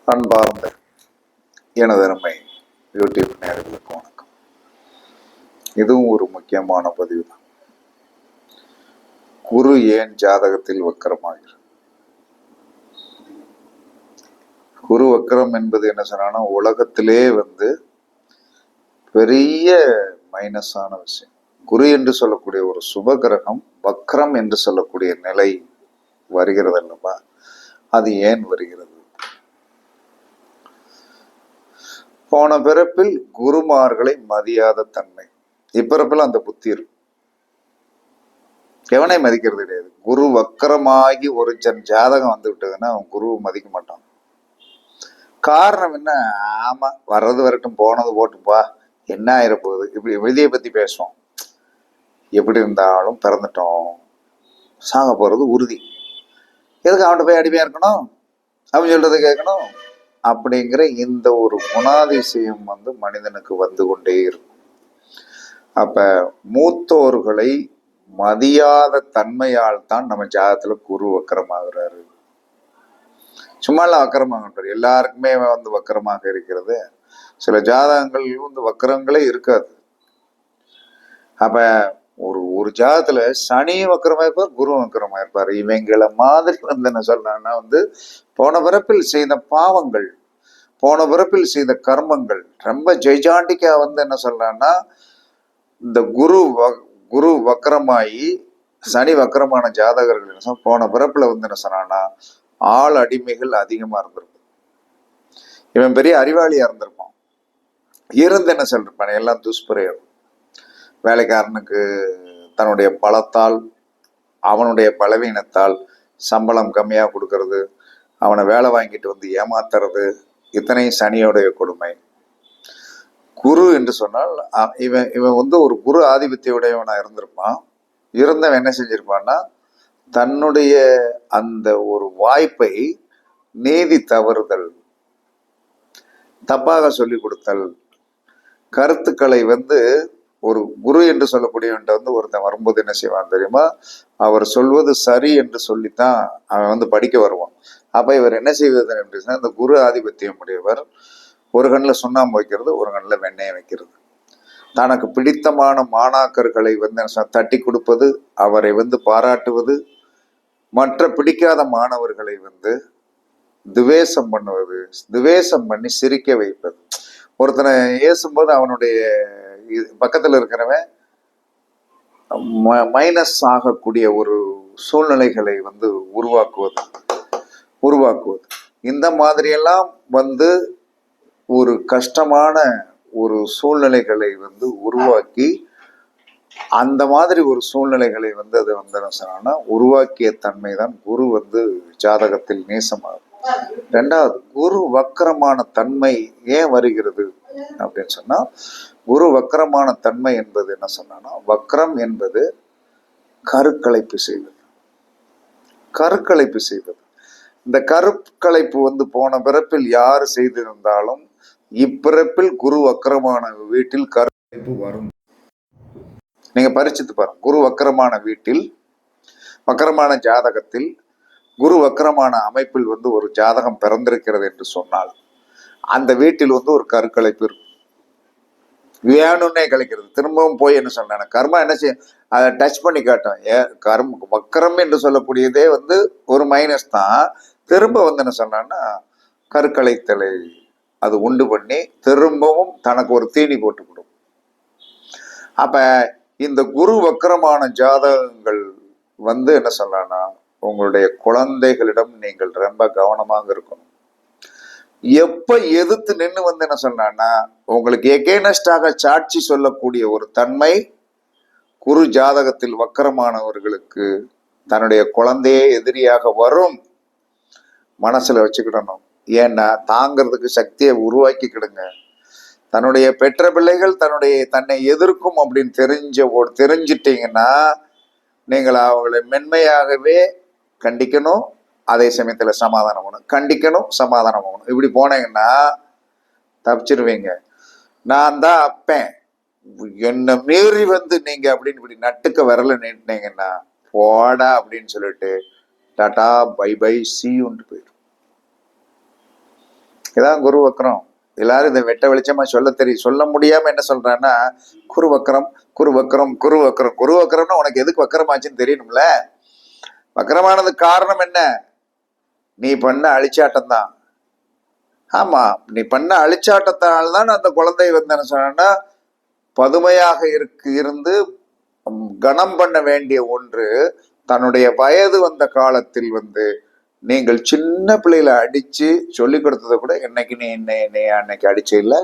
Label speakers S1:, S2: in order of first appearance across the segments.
S1: அன்பார்ந்த எனதருமை யூடியூப் நேயர்களுக்கு வணக்கம். இதுவும் ஒரு முக்கியமான பதிவு தான். குரு ஏன் ஜாதகத்தில் வக்கரமாகிறது? குரு வக்கரம் என்பது என்ன சொன்னா, உலகத்திலே பெரிய மைனஸான விஷயம். குரு என்று சொல்லக்கூடிய ஒரு சுப கிரகம் வக்கரம் என்று சொல்லக்கூடிய நிலை வருகிறது அல்லவா? அது ஏன் வருகிறது? போன பிறப்பில் குருமார்களை மதியாத தன்மை, இப்பிறப்பில் அந்த புத்தி இருக்கு. எவனை மதிக்கிறது கிடையாது. குரு வக்கரமாகி ஒரு ஜாதகம் வந்து விட்டதுன்னா அவன் குருவை மதிக்க மாட்டான். காரணம் என்ன? ஆமா, வர்றது வரட்டும், போனது போட்டுப்பா, என்ன ஆயிரப்போகுது, இப்படி விதியை பத்தி பேசுவோம். எப்படி இருந்தாலும் பிறந்துட்டோம், சாக போறது உறுதி, எதுக்கு அவன்கிட்ட போய் அடிமையா இருக்கணும், அவன் சொல்றதை கேட்கணும் அப்படிங்கிற இந்த ஒரு குணாதிசயம் மனிதனுக்கு வந்து கொண்டே இருக்கும். அப்ப மூத்தோர்களை மதியாத தன்மையால் தான் நம்ம ஜாதகத்துல குரு வக்கரமாகிறாரு. சும்மா எல்லாம் வக்கரமாகின்றார். எல்லாருக்குமே வக்கரமாக இருக்கிறது. சில ஜாதகங்கள் வக்கரங்களே இருக்காது. அப்ப ஒரு ஜாதகத்துல சனி வக்கரமா இருப்பார், குரு வக்கரமா இருப்பார். இவங்களை மாதிரி என்ன சொல்றாங்கன்னா போன பிறப்பில் செய்த பாவங்கள், போன பிறப்பில் செய்த கர்மங்கள் ரொம்ப ஜெய்ஜாண்டிக்கா என்ன சொல்றான்னா, இந்த குரு வக்கரமாயி சனி வக்கரமான ஜாதகர்கள் போன பிறப்புல என்ன சொன்னான்னா ஆள் அடிமைகள் அதிகமா இருந்திருக்கும். இவன் பெரிய அறிவாளியா இருந்திருப்பான். இருந்து என்ன சொல்லிருப்பான், எல்லாம் துஷ்பிரயோகம். வேலைக்காரனுக்கு தன்னுடைய பலத்தால், அவனுடைய பலவீனத்தால் சம்பளம் கம்மியா கொடுக்கறது, அவனை வேலை வாங்கிட்டு ஏமாத்துறது, இத்தனையும் சனியோடைய கொடுமை. குரு என்று சொன்னால் இவன் ஒரு குரு ஆதிபத்தியுடையவனா இருந்திருப்பான். இருந்தவன் என்ன செஞ்சிருப்பான்னா, தன்னுடைய அந்த ஒரு வாய்ப்பை நீதி தவறுதல், தப்பாக சொல்லி கொடுத்தல், கருத்துக்களை ஒரு குரு என்று சொல்லக்கூடியவன்ட்ட ஒருத்தன் வரும்போது என்ன செய்வான் தெரியுமா, அவர் சொல்வது சரி என்று சொல்லித்தான் அவன் படிக்க வருவான். அப்ப இவர் என்ன செய்வது அப்படின்னா, இந்த குரு ஆதிபத்தியம் உடையவர் ஒரு கண்ணில் சுண்ணாம்பு வைக்கிறது, ஒரு கண்ணில் வெண்ணெய் வைக்கிறது. தனக்கு பிடித்தமான மாணாக்கர்களை தட்டி கொடுப்பது, அவரை பாராட்டுவது, மற்ற பிடிக்காத மாணவர்களை துவேஷம் பண்ணுவது, துவேஷம் பண்ணி சிரிக்க வைப்பது. ஒருத்தனை ஏசும்போது அவனுடைய பக்கத்துல இருக்கிறவன் மைனஸ் ஆகக்கூடிய ஒரு சூழ்நிலைகளை உருவாக்குவது. இந்த மாதிரியெல்லாம் ஒரு கஷ்டமான ஒரு சூழ்நிலைகளை உருவாக்கி, அந்த மாதிரி ஒரு சூழ்நிலைகளை அது என்ன சொன்னா உருவாக்கிய தன்மை தான் குரு ஜாதகத்தில் நேசமாகும். ரெண்டாவது, குரு வக்கரமான தன்மை ஏன் வருகிறது அப்படின்னு சொன்னா, குரு வக்கரமான தன்மை என்பது என்ன சொன்னா, வக்கரம் என்பது கருக்கலைப்பு செய்வது. கருக்கலைப்பு செய்வது. இந்த கருக்கலைப்பு போன பிறப்பில் யாரு செய்திருந்தாலும் இப்பிறப்பில் குரு வக்கரமான வீட்டில் கருக்கலைப்பு வரும். நீங்க பரிச்சித்து பாருங்க. குரு வக்கரமான வீட்டில், வக்கரமான ஜாதகத்தில், குரு வக்கரமான அமைப்பில் ஒரு ஜாதகம் பிறந்திருக்கிறது என்று சொன்னால் அந்த வீட்டில் ஒரு கருக்கலைப்பு இருக்கும். வேணும்னே கலைக்கிறது. திரும்பவும் போய் என்ன சொன்ன கர்மா என்ன செய்ய, அதை டச் பண்ணி காட்டும். வக்கரம் என்று சொல்லக்கூடியதே ஒரு மைனஸ் தான். திரும்ப என்ன சொன்னான்னா கருக்கலைத்தலை அது உண்டு பண்ணி திரும்பவும் தனக்கு ஒரு தீனி போட்டு கொடுக்கும். அப்ப இந்த குரு வக்கரமான ஜாதகங்கள் என்ன சொல்லலாம்னா, உங்களுடைய குழந்தைகளிடம் நீங்கள் ரொம்ப கவனமாக இருக்கணும். எப்ப எதிர்த்து நின்று என்ன சொன்னா, உங்களுக்கு எகெய்னஸ்டாக சாட்சி சொல்லக்கூடிய ஒரு தன்மை குரு ஜாதகத்தில் வக்கரமானவர்களுக்கு தன்னுடைய குழந்தையே எதிரியாக வரும். மனசுல வச்சுக்கிடணும். ஏன்னா தாங்கிறதுக்கு சக்தியை உருவாக்கிக்கிடுங்க. தன்னுடைய பெற்ற பிள்ளைகள் தன்னை எதிர்க்கும் அப்படின்னு தெரிஞ்சிட்டீங்கன்னா நீங்கள் அவங்களை மென்மையாகவே கண்டிக்கணும், அதே சமயத்துல சமாதானம் பண்ணணும், கண்டிக்கணும், சமாதானம் பண்ணணும். இப்படி போனீங்கன்னா தப்பிச்சிருவீங்க. நான் தான் அப்பேன், என்னை மீறி நீங்க அப்படின்னு இப்படி நட்டுக்க விரல நீட்டினீங்கன்னா போடா அப்படின்னு சொல்லிட்டு டாடா பை பை சீயுன்ட்டு போயிடும். இதான் குரு வக்கரம். எல்லாரும் இதை வெட்ட வெளிச்சமா சொல்ல முடியாம என்ன சொல்றான்னா, குரு வக்கரம் குரு வக்கரம் குரு வக்கரம். குரு வக்கரம்னா உனக்கு எதுக்கு வக்கரமாச்சுன்னு தெரியணும்ல. வக்கரமானதுக்கு காரணம் என்ன? நீ பண்ண அழிச்சாட்டம் தான். ஆமா, நீ பண்ண அழிச்சாட்டத்தால் தான் அந்த குழந்தை வந்து என்ன சொன்னா, பதுமையாக இருந்து கணம் பண்ண வேண்டிய ஒன்று தன்னுடைய வயது வந்த காலத்தில் வந்து நீங்கள் சின்ன பிள்ளையில அடிச்சு சொல்லி கொடுத்ததை கூட என்னைக்கு நீ என்ன அன்னைக்கு அடிச்ச இல்ல,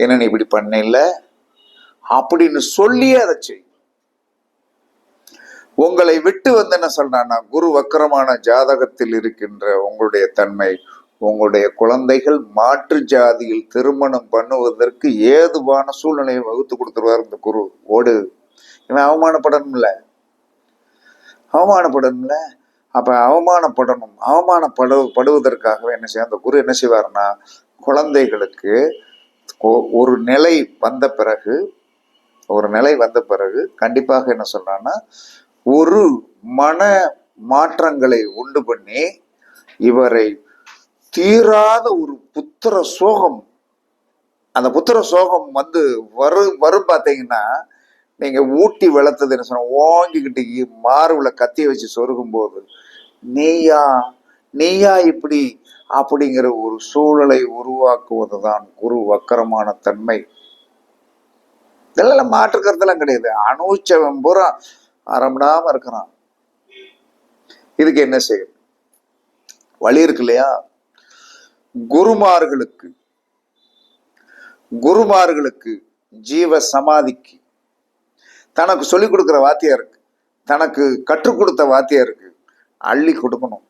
S1: என்ன நீ இப்படி பண்ண இல்ல அப்படின்னு சொல்லி அதை செய். உங்களை விட்டு வந்து என்ன சொல்றான்னா, குரு வக்கரமான ஜாதகத்தில் இருக்கின்ற உங்களுடைய தன்மை, உங்களுடைய குழந்தைகள் மாற்று ஜாதியில் திருமணம் பண்ணுவதற்கு ஏதுவான சூழ்நிலையை வகுத்து கொடுத்துருவார் இந்த குரு. ஓடு, இவன் அவமானப்படணும்ல. அப்ப அவமானப்படுவதற்காகவே என்ன செய்ய அந்த குரு என்ன செய்வார்னா, குழந்தைகளுக்கு ஒரு நிலை வந்த பிறகு கண்டிப்பாக என்ன சொல்றான்னா, ஒரு மன மாற்றங்களை உண்டு பண்ணி இவரை தீராத ஒரு புத்திர சோகம், அந்த புத்திர சோகம் வந்து வரும் பார்த்தீங்கன்னா, நீங்க ஊட்டி வளர்த்தது என்ன சொன்ன ஓங்கிக்கிட்டு மார்புல கத்திய வச்சு சொருகும் போது நீயா இப்படி அப்படிங்கிற ஒரு சூழலை உருவாக்குவதுதான் குரு வக்கரமான தன்மை. இதெல்லாம் மாற்றுக்கிறதுலாம் கிடையாது. அனுச்சவன் பூரா அறம்படாம இருக்கிறான். இதுக்கு என்ன செய்யும்? வழி இருக்கு இல்லையா? குருமார்களுக்கு ஜீவ சமாதிக்கு தனக்கு சொல்லிக் கொடுக்கிற வாத்தியாருக்கு, தனக்கு கற்றுக் கொடுத்த வாத்தியாருக்கு அள்ளி கொடுக்கணும்.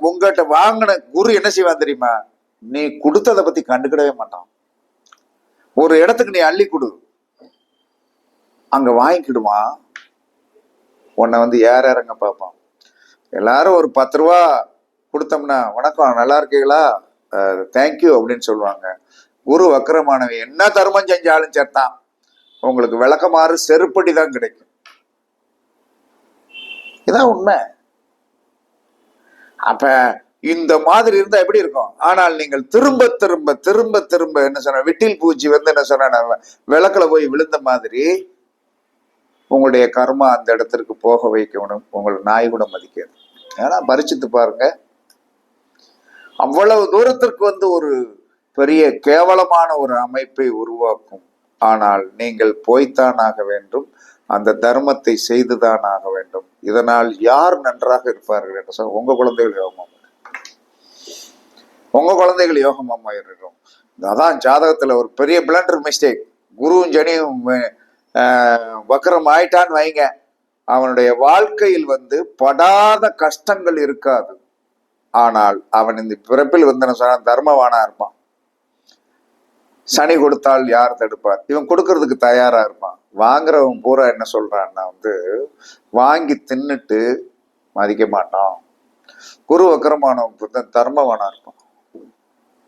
S1: உங்ககிட்ட வாங்கின குரு என்ன செய்வான் தெரியுமா? நீ கொடுத்ததை பத்தி கண்டுக்கிடவே மாட்டான். ஒரு இடத்துக்கு நீ அள்ளி கொடு, அங்க வாங்கிக்கிடுவான். உன்னை வந்து இறங்க பார்ப்பான். எல்லாரும் ஒரு 10 ரூபா கொடுத்தோம்னா, வணக்கம் நல்லா இருக்கீங்களா, தேங்க்யூ அப்படின்னு சொல்லுவாங்க. குரு வக்கரமானவன் என்ன தர்மம் செஞ்சாலும் சேர்த்தான் உங்களுக்கு விளக்கமாறு செருப்படி தான் கிடைக்கும். இதான் உண்மை. அப்ப இந்த மாதிரி இருந்தா எப்படி இருக்கும்? ஆனால் நீங்கள் திரும்ப திரும்ப திரும்ப திரும்ப என்ன சொன்ன, விட்டில் பூச்சி வந்து என்ன சொன்ன விளக்குல போய் விழுந்த மாதிரி உங்களுடைய கர்மா அந்த இடத்திற்கு போக வைக்கணும். உங்களை நாய் கூட மதிக்காது. ஏன்னா பரிச்சித்து பாருங்க, அவ்வளவு தூரத்திற்கு வந்து ஒரு பெரிய கேவலமான ஒரு அமைப்பை உருவாக்கும். ஆனால் நீங்கள் போய்த்தான் ஆக வேண்டும், அந்த தர்மத்தை செய்துதான் ஆக வேண்டும். இதனால் யார் நன்றாக இருப்பார்கள் என்று சொல்ல, உங்க குழந்தைகள் யோகமாமா இருக்கும். அதான் ஜாதகத்துல ஒரு பெரிய பிளண்டர் மிஸ்டேக். குருவும் ஜனியும் வக்கரம் ஆயிட்டான்னு வைங்க, அவனுடைய வாழ்க்கையில் வந்து படாத கஷ்டங்கள் இருக்காது. ஆனால் அவன் இந்த பிறப்பில் வந்து தர்மவானா இருப்பான். சனி கொடுத்தால் யார் தடுப்பார்? இவன் கொடுக்கறதுக்கு தயாரா இருப்பான். வாங்குறவன் பூரா என்ன சொல்றான்னா வந்து வாங்கி தின்னுட்டு மதிக்க மாட்டான். குரு வக்கரமானவன் தர்மவானா இருப்பான்.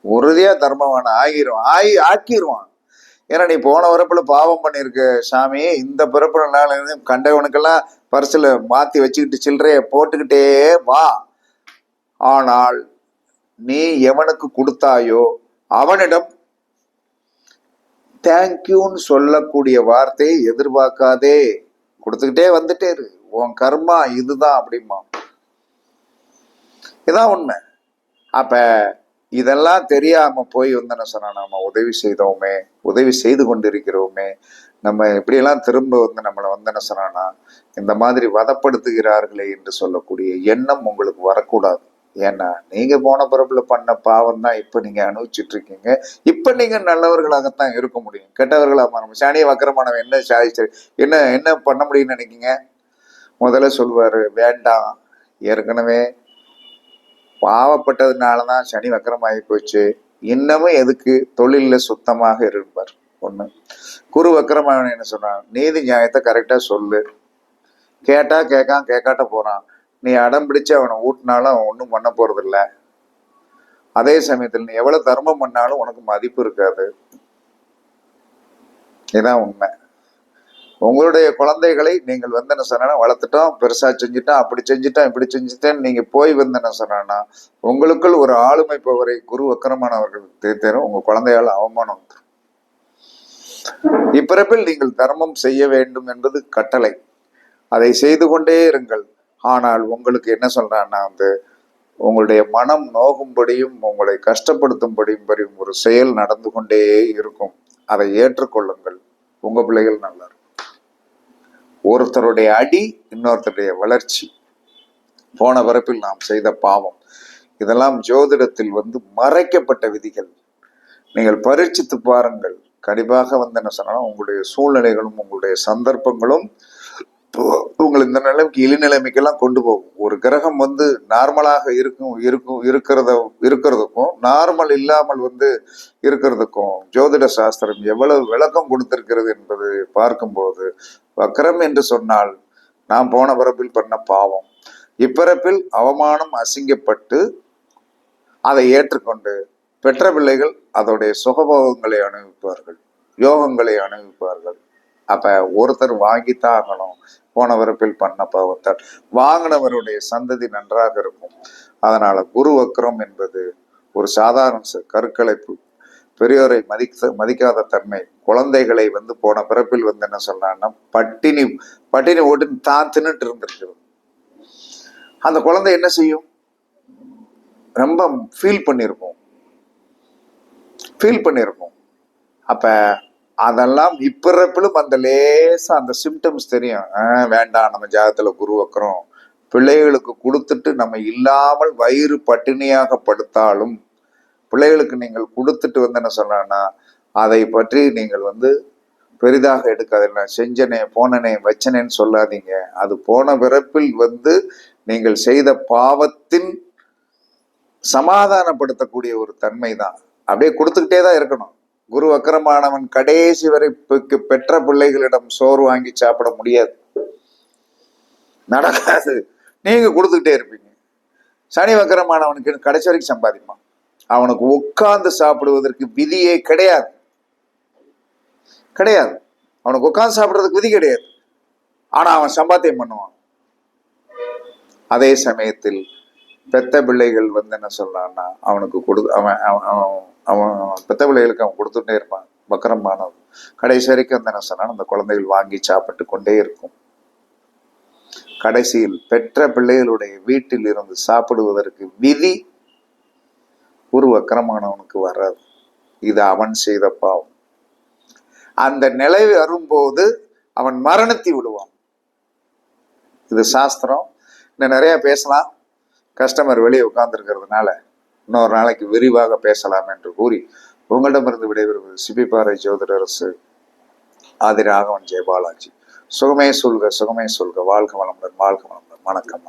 S1: உறுதியா தர்மவானா ஆக்கிடுவான். ஏன்னா நீ போன பிறப்புல பாவம் பண்ணிருக்க சாமி, இந்த பிறப்புனால கண்டவனுக்கெல்லாம் பரிசுல மாத்தி வச்சுக்கிட்டு சில்லறைய போட்டுக்கிட்டே வா. ஆனால் நீ எவனுக்கு கொடுத்தாயோ அவனிடம் தேங்க்யூன்னு சொல்லக்கூடிய வார்த்தையை எதிர்பார்க்காதே. கொடுத்துக்கிட்டே வந்துட்டே இரு, உன் கர்மா இதுதான் அப்படிமா. இதான் உண்மை. அப்ப இதெல்லாம் தெரியாம போய் வந்து என்ன சொன்னா, நம்ம உதவி செய்து கொண்டிருக்கிறோமே, நம்ம இப்படியெல்லாம் திரும்ப வந்து நம்மளை வந்து என்ன சொன்னா, இந்த மாதிரி வதப்படுத்துகிறார்களே என்று சொல்லக்கூடிய எண்ணம் உங்களுக்கு வரக்கூடாது. ஏன்னா நீங்க போன பிறப்புல பண்ண பாவம் தான் இப்ப நீங்க அனுபவிச்சுட்டு இருக்கீங்க. இப்ப நீங்க நல்லவர்களாகத்தான் இருக்க முடியும். கெட்டவர்களா மாறும். சனிய வக்கரமானவன் என்ன சாதிச்சு என்ன பண்ண முடியும்னு நினைக்கிங்க? முதல்ல சொல்லுவாரு, வேண்டாம், ஏற்கனவே பாவப்பட்டதுனாலதான் சனி வக்கரமாகி போச்சு, இன்னமும் எதுக்கு தொழில சுத்தமாக இருப்பார். ஒண்ணு. குரு வக்கரமானவன் என்ன சொன்னான், நீதி நியாயத்தை கரெக்டா சொல்லு. கேட்டா கேட்காட்ட போறான். நீ அடம் பிடிச்சு அவனை ஊட்டினாலும் அவன் ஒன்றும் பண்ண போறது இல்லை. அதே சமயத்தில் நீ எவ்வளவு தர்மம் பண்ணாலும் உனக்கு மதிப்பு இருக்காது. இதுதான் உண்மை. உங்களுடைய குழந்தைகளை நீங்கள் வந்து என்ன சொன்னா வளர்த்துட்டோம், பெருசா செஞ்சுட்டோம், அப்படி செஞ்சுட்டோம், இப்படி செஞ்சுட்டேன்னு நீங்க போய் வந்து என்ன சொன்னா உங்களுக்குள் ஒரு ஆளுமை பவரை குரு வக்கரமானவர்களுக்கு தேரும். உங்க குழந்தையால் அவமானம் வந்துடும். இப்பிறப்பில் நீங்கள் தர்மம் செய்ய வேண்டும் என்பது கட்டளை. அதை செய்து கொண்டே இருங்கள். ஆனால் உங்களுக்கு என்ன சொல்றான்னா வந்து உங்களுடைய மனம் நோகும்படியும் உங்களை கஷ்டப்படுத்தும்படியும் ஒரு செயல் நடந்து கொண்டே இருக்கும். அதை ஏற்றுக்கொள்ளுங்கள். உங்க பிள்ளைகள் நல்லா இருக்கும். ஒருத்தருடைய அடி இன்னொருத்தருடைய வளர்ச்சி. போன பிறப்பில் நாம் செய்த பாவம் இதெல்லாம் ஜோதிடத்தில் வந்து மறைக்கப்பட்ட விதிகள். நீங்கள் பரீட்சித்து பாருங்கள். கண்டிப்பாக வந்து என்ன சொன்னாலும் உங்களுடைய சூழ்நிலைகளும் உங்களுடைய சந்தர்ப்பங்களும் உங்களை இந்த நிலைமைக்கு இழிநிலைமைக்கெல்லாம் கொண்டு போகும். ஒரு கிரகம் வந்து நார்மலாக இருக்கிறதுக்கும் நார்மல் இல்லாமல் வந்து இருக்கிறதுக்கும் ஜோதிட சாஸ்திரம் எவ்வளவு விளக்கம் கொடுத்திருக்கிறது என்பது பார்க்கும்போது, வக்ரம் என்று சொன்ல் நாம் போன பிறப்பில் பண்ண பாவம், இப்பிறப்பில் அவமானம் அசிங்கப்பட்டு அதை ஏற்றுக்கொண்டு பெற்ற பிள்ளைகள் அதோடைய சுகபோகங்களை அனுபவிப்பார்கள், யோகங்களை அனுபவிப்பார்கள். அப்ப ஒருத்தர் வாங்கித்தான் ஆகணும். போன பிறப்பில் பண்ண பாவத்தால் வாங்கினவருடைய சந்ததி நன்றாக இருக்கும். அதனால குரு வக்ரம் என்பது ஒரு சாதாரண கருக்கலைப்பு. பெரியோரை மதிக்காத தன்மை. குழந்தைகளை வந்து போன பிறப்பில் வந்து என்ன சொன்னான்னா பட்டினி ஓட்டு தான் தின்னுட்டு இருந்திருக்கிறது. அந்த குழந்தை என்ன செய்யும்? ரொம்ப ஃபீல் பண்ணியிருக்கும். அப்ப அதெல்லாம் இப்பிறப்பிலும் அந்த லேசா அந்த சிம்டம்ஸ் தெரியும். வேண்டாம், நம்ம ஜாதகத்துல குரு வக்ரம். பிள்ளைகளுக்கு கொடுத்துட்டு நம்ம இல்லாமல் வயிறு பட்டினியாக படுத்தாலும் பிள்ளைகளுக்கு நீங்கள் கொடுத்துட்டு வந்து என்ன சொன்னா அதை பற்றி நீங்கள் வந்து பெரிதாக எடுக்காது. செஞ்சனே போனனே வச்சனேன்னு சொல்லாதீங்க. அது போன பிறப்பில் வந்து நீங்கள் செய்த பாவத்தின் சமாதானப்படுத்தக்கூடிய ஒரு தன்மை தான். அப்படியே கொடுத்துக்கிட்டே தான் இருக்கணும். குரு வக்கரமானவன் கடைசி வரை பெற்ற பிள்ளைகளிடம் சோறு வாங்கி சாப்பிட முடியாது, நடக்காது. நீங்க கொடுத்துக்கிட்டே இருப்பீங்க. சனி வக்கரமானவனுக்கு கடைசி வரைக்கும் சம்பாதிப்பான். அவனுக்கு உட்கார்ந்து சாப்பிடுவதற்கு விதியே கிடையாது. அவனுக்கு உட்கார்ந்து சாப்பிடுறதுக்கு விதி கிடையாது. ஆனா அவன் சம்பாத்தியம் பண்ணுவான். அதே சமயத்தில் பெத்த பிள்ளைகள் வந்து என்ன சொல்றான்னா அவனுக்கு அவன் பெத்த பிள்ளைகளுக்கு அவன் கொடுத்துட்டே இருப்பான். வக்கரமானவன் கடைசி வரைக்கும் வந்து என்ன சொன்னா அந்த குழந்தைகள் வாங்கி சாப்பிட்டு கொண்டே இருக்கும். கடைசியில் பெற்ற பிள்ளைகளுடைய வீட்டில் இருந்து சாப்பிடுவதற்கு விதி ஒரு வக்கரமானவனுக்கு வராது. இது அவன் செய்த பாவம். அந்த நிலை வரும்போது அவன் மரணத்தை விடுவான். இது சாஸ்திரம். இன்னும் நிறைய பேசலாம். கஸ்டமர் வெளியே உட்கார்ந்துருக்கிறதுனால இன்னொரு நாளைக்கு விரிவாக பேசலாம் என்று கூறி உங்களிடமிருந்து விடைபெறுவது சிபிபாறை ஜோதிடரசு ஆதி ராகவன் ஜெயபாலாஜி. சுகமே சொல்க, வாழ்க வளமுடன், வணக்கம்.